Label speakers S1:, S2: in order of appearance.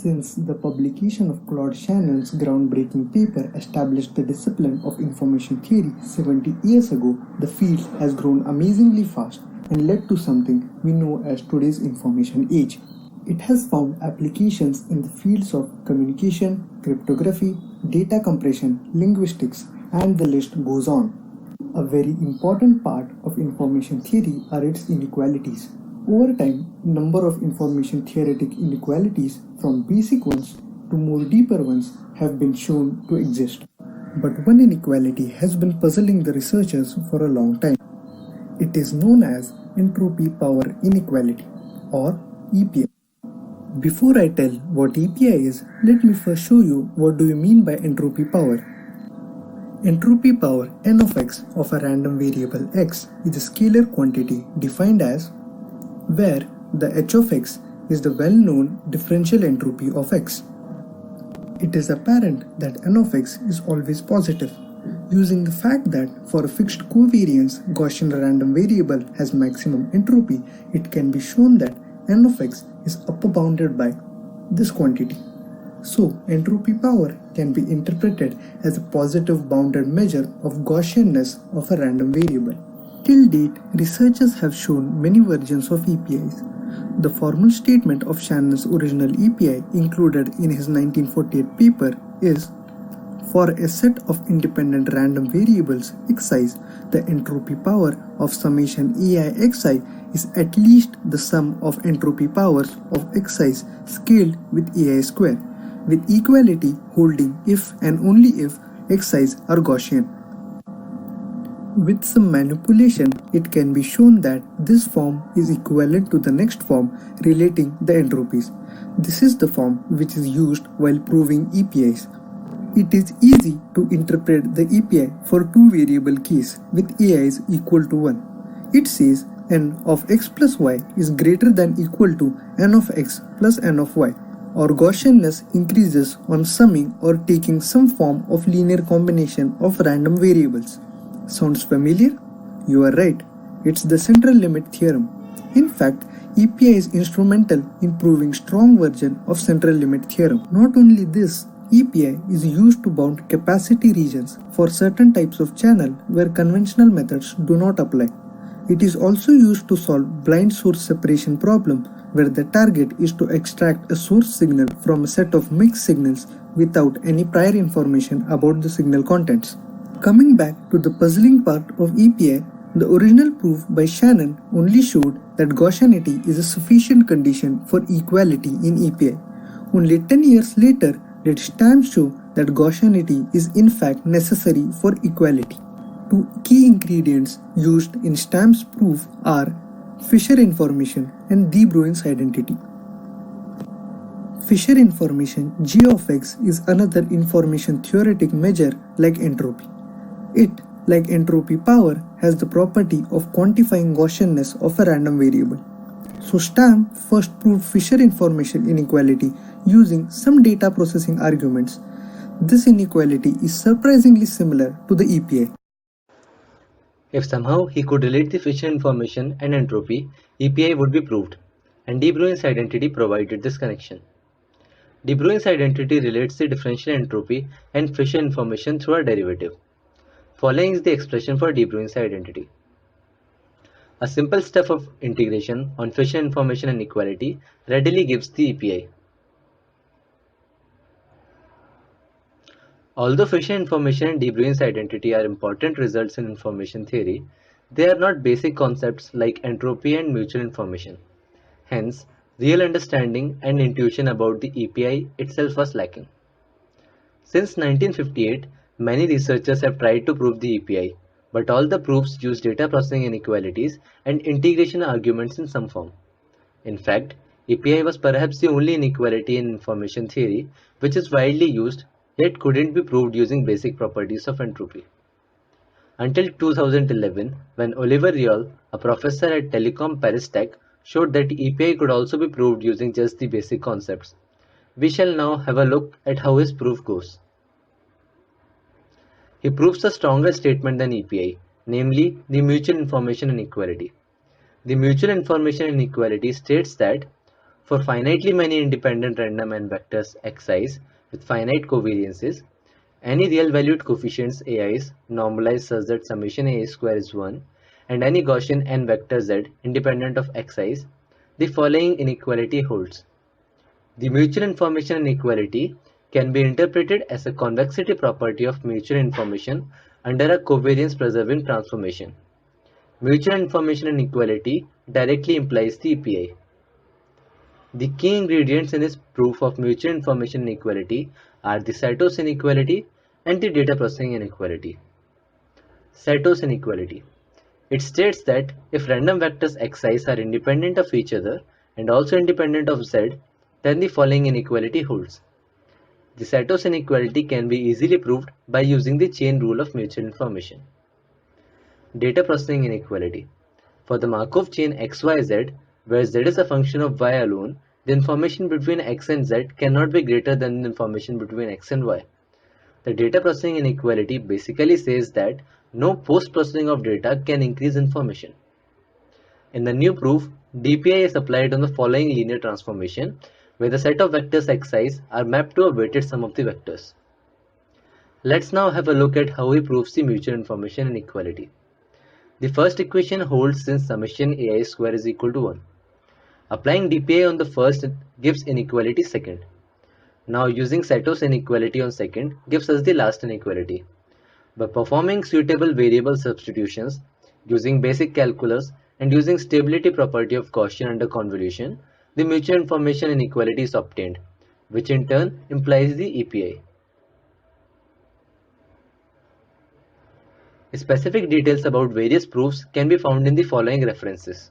S1: Since the publication of Claude Shannon's groundbreaking paper established the discipline of information theory 70 years ago, the field has grown amazingly fast and led to something we know as today's information age. It has found applications in the fields of communication, cryptography, data compression, linguistics, and the list goes on. A very important part of information theory are its inequalities. Over time, number of information theoretic inequalities from basic ones to more deeper ones have been shown to exist. But one inequality has been puzzling the researchers for a long time. It is known as Entropy Power Inequality or EPI. Before I tell what EPI is, let me first show you what do we mean by entropy power. Entropy power n of x of a random variable x is a scalar quantity defined as where the h of x is the well-known differential entropy of x. It is apparent that n of x is always positive. Using the fact that for a fixed covariance Gaussian random variable has maximum entropy, it can be shown that n of x is upper bounded by this quantity. So, entropy power can be interpreted as a positive bounded measure of Gaussianness of a random variable. Till date, researchers have shown many versions of EPIs. The formal statement of Shannon's original EPI included in his 1948 paper is, for a set of independent random variables xi, the entropy power of summation ai xi is at least the sum of entropy powers of xi scaled with ai square, with equality holding if and only if xi's are Gaussian. With some manipulation, it can be shown that this form is equivalent to the next form relating the entropies. This is the form which is used while proving EPIs. It is easy to interpret the EPI for two variable case with ai's equal to 1. It says n of x plus y is greater than equal to n of x plus n of y, or Gaussianness increases on summing or taking some form of linear combination of random variables. Sounds familiar? You are right. It's the central limit theorem. In fact, EPI is instrumental in proving strong version of central limit theorem. Not only this, EPI is used to bound capacity regions for certain types of channel where conventional methods do not apply. It is also used to solve blind source separation problem where the target is to extract a source signal from a set of mixed signals without any prior information about the signal contents. Coming back to the puzzling part of EPI, the original proof by Shannon only showed that Gaussianity is a sufficient condition for equality in EPI. Only 10 years later did Stam show that Gaussianity is in fact necessary for equality. Two key ingredients used in Stam's proof are Fisher information and de Bruyn's identity. Fisher information G of x is another information theoretic measure like entropy. It, like entropy power, has the property of quantifying Gaussianness of a random variable. So Stam first proved Fisher information inequality using some data processing arguments. This inequality is surprisingly similar to the EPI.
S2: If somehow he could relate the Fisher information and entropy, EPI would be proved, and de Bruyn's identity provided this connection. De Bruyn's identity relates the differential entropy and Fisher information through a derivative. Following is the expression for de Bruyn's identity. A simple step of integration on Fisher information inequality readily gives the EPI. Although Fisher information and de Bruyn's identity are important results in information theory, they are not basic concepts like entropy and mutual information. Hence, real understanding and intuition about the EPI itself was lacking. Since 1958, many researchers have tried to prove the EPI, but all the proofs use data processing inequalities and integration arguments in some form. In fact, EPI was perhaps the only inequality in information theory which is widely used yet couldn't be proved using basic properties of entropy. Until 2011, when Olivier Rioul, a professor at Telecom Paris Tech, showed that EPI could also be proved using just the basic concepts. We shall now have a look at how his proof goes. He proves a stronger statement than EPI, namely the mutual information inequality. The mutual information inequality states that For finitely many independent random n vectors xi's with finite covariances, any real-valued coefficients ai's normalized such that summation ai square is 1, and any Gaussian n vector z independent of xi's, the following inequality holds. The mutual information inequality can be interpreted as a convexity property of mutual information under a covariance-preserving transformation. Mutual information inequality directly implies the EPI. The key ingredients in this proof of mutual information inequality are the Saito's inequality and the data processing inequality. Saito's inequality. It states that if random vectors xi's are independent of each other and also independent of z, then the following inequality holds. The Saito's inequality can be easily proved by using the chain rule of mutual information. Data processing inequality. For the Markov chain xyz, where z is a function of y alone, the information between x and z cannot be greater than the information between x and y. The data processing inequality basically says that no post-processing of data can increase information. In the new proof, DPI is applied on the following linear transformation, where the set of vectors xi's are mapped to a weighted sum of the vectors. Let's now have a look at how he proves the mutual information inequality. The first equation holds since summation ai square is equal to 1. Applying DPI on the first gives inequality second. Now using Saito's inequality on second gives us the last inequality. By performing suitable variable substitutions, using basic calculus, and using stability property of Gaussian under convolution, the mutual information inequality is obtained, which in turn implies the EPI. Specific details about various proofs can be found in the following references.